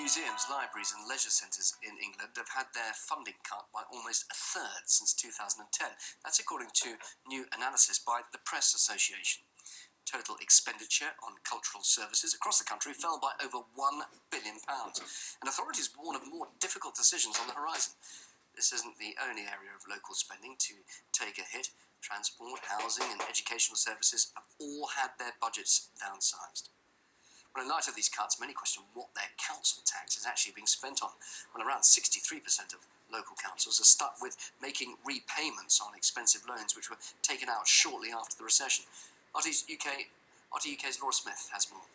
Museums, libraries and leisure centres in England have had their funding cut by almost a third since 2010. That's according to new analysis by the Press Association. Total expenditure on cultural services across the country fell by over £1 billion, and authorities warn of more difficult decisions on the horizon. This isn't the only area of local spending to take a hit. Transport, housing and educational services have all had their budgets downsized. Well, in light of these cuts, many question what their council tax is actually being spent on. Well, around 63% of local councils are stuck with making repayments on expensive loans which were taken out shortly after the recession. RTUK's Laura Smith has more.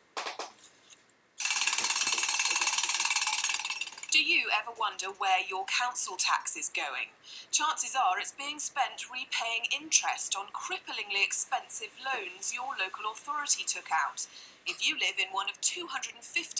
Do you ever wonder where your council tax is going? Chances are it's being spent repaying interest on cripplingly expensive loans your local authority took out. If you live in one of 250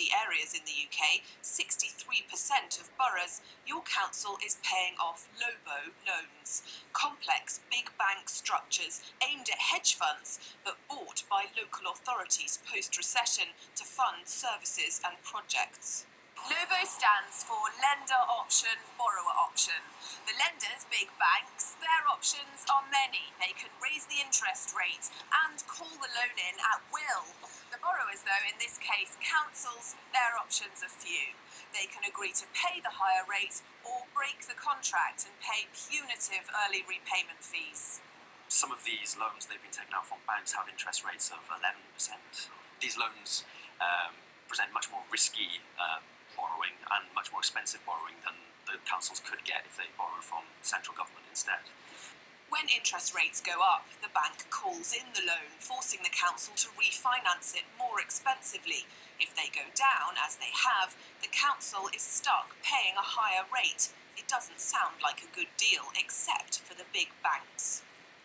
areas in the UK, 63% of boroughs, your council is paying off LOBO loans, complex big bank structures aimed at hedge funds but bought by local authorities post-recession to fund services and projects. LOBO stands for Lender Option, Borrower Option. The lenders, big banks, their options are many. They can raise the interest rate and call the loan in at will. The borrowers, though, in this case, councils, their options are few. They can agree to pay the higher rate or break the contract and pay punitive early repayment fees. Some of these loans they've been taken out from banks have interest rates of 11%. These loans present much more risky borrowing and much more expensive borrowing than the councils could get if they borrow from central government instead. When interest rates go up, the bank calls in the loan, forcing the council to refinance it more expensively. If they go down, as they have, the council is stuck paying a higher rate. It doesn't sound like a good deal, except for the big banks.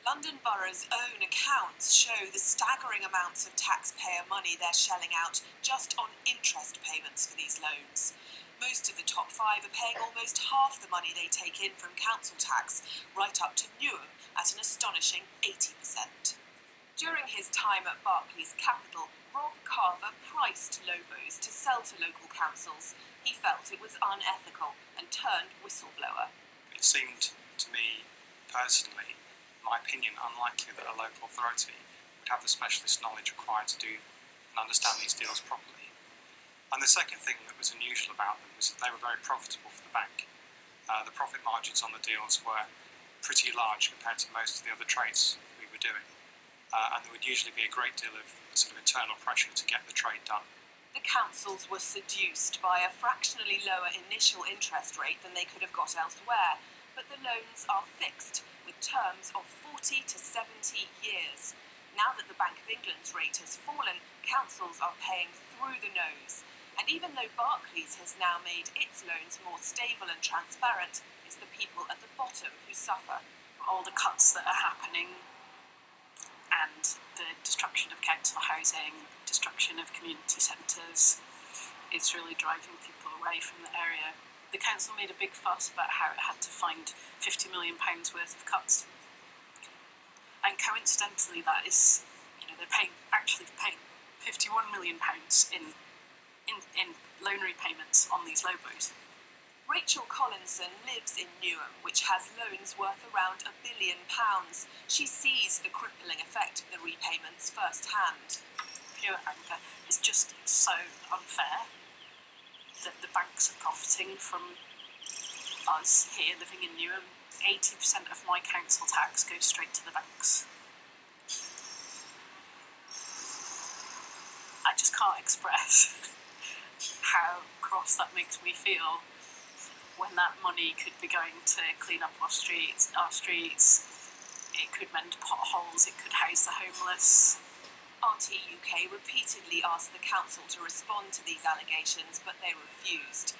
London Borough's own accounts show the staggering amounts of taxpayer money they're shelling out just on interest payments for these loans. Most of the top five are paying almost half the money they take in from council tax, right up to Newham at an astonishing 80%. During his time at Barclays Capital, Rob Carver priced LOBOs to sell to local councils. He felt it was unethical and turned whistleblower. It seemed to me, personally, my opinion, unlikely that a local authority would have the specialist knowledge required to do and understand these deals properly. And the second thing that was unusual about them was that they were very profitable for the bank. The profit margins on the deals were pretty large compared to most of the other trades we were doing. And there would usually be a great deal of sort of internal pressure to get the trade done. The councils were seduced by a fractionally lower initial interest rate than they could have got elsewhere, but the loans are fixed, with terms of 40 to 70 years. Now that the Bank of England's rate has fallen, councils are paying through the nose. And even though Barclays has now made its loans more stable and transparent, it's the people at the bottom who suffer. All the cuts that are happening and the destruction of council housing, destruction of community centres, it's really driving people away from the area. The council made a big fuss about how it had to find £50 million worth of cuts. And coincidentally, that is, they're paying £51 million in loan repayments on these LOBOs. Rachel Collinson lives in Newham, which has loans worth around £1 billion. She sees the crippling effect of the repayments firsthand. Pure anger. It's just so unfair that the banks are profiting from us here living in Newham. 80% of my council tax goes straight to the banks. I just can't express how cross that makes me feel when that money could be going to clean up our streets, it could mend potholes, it could house the homeless. RTUK repeatedly asked the council to respond to these allegations, but they refused.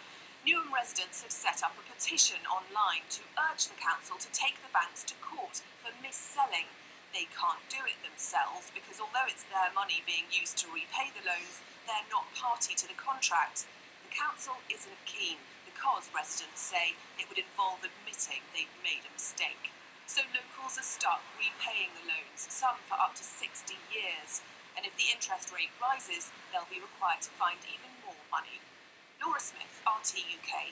Newham residents have set up a petition online to urge the council to take the banks to court for mis-selling. They can't do it themselves because although it's their money being used to repay the loans, they're not party to the contract. The council isn't keen because residents say it would involve admitting they've made a mistake. So locals are stuck repaying the loans, some for up to 60 years. And if the interest rate rises, they'll be required to find even more money. Laura Smith, UK.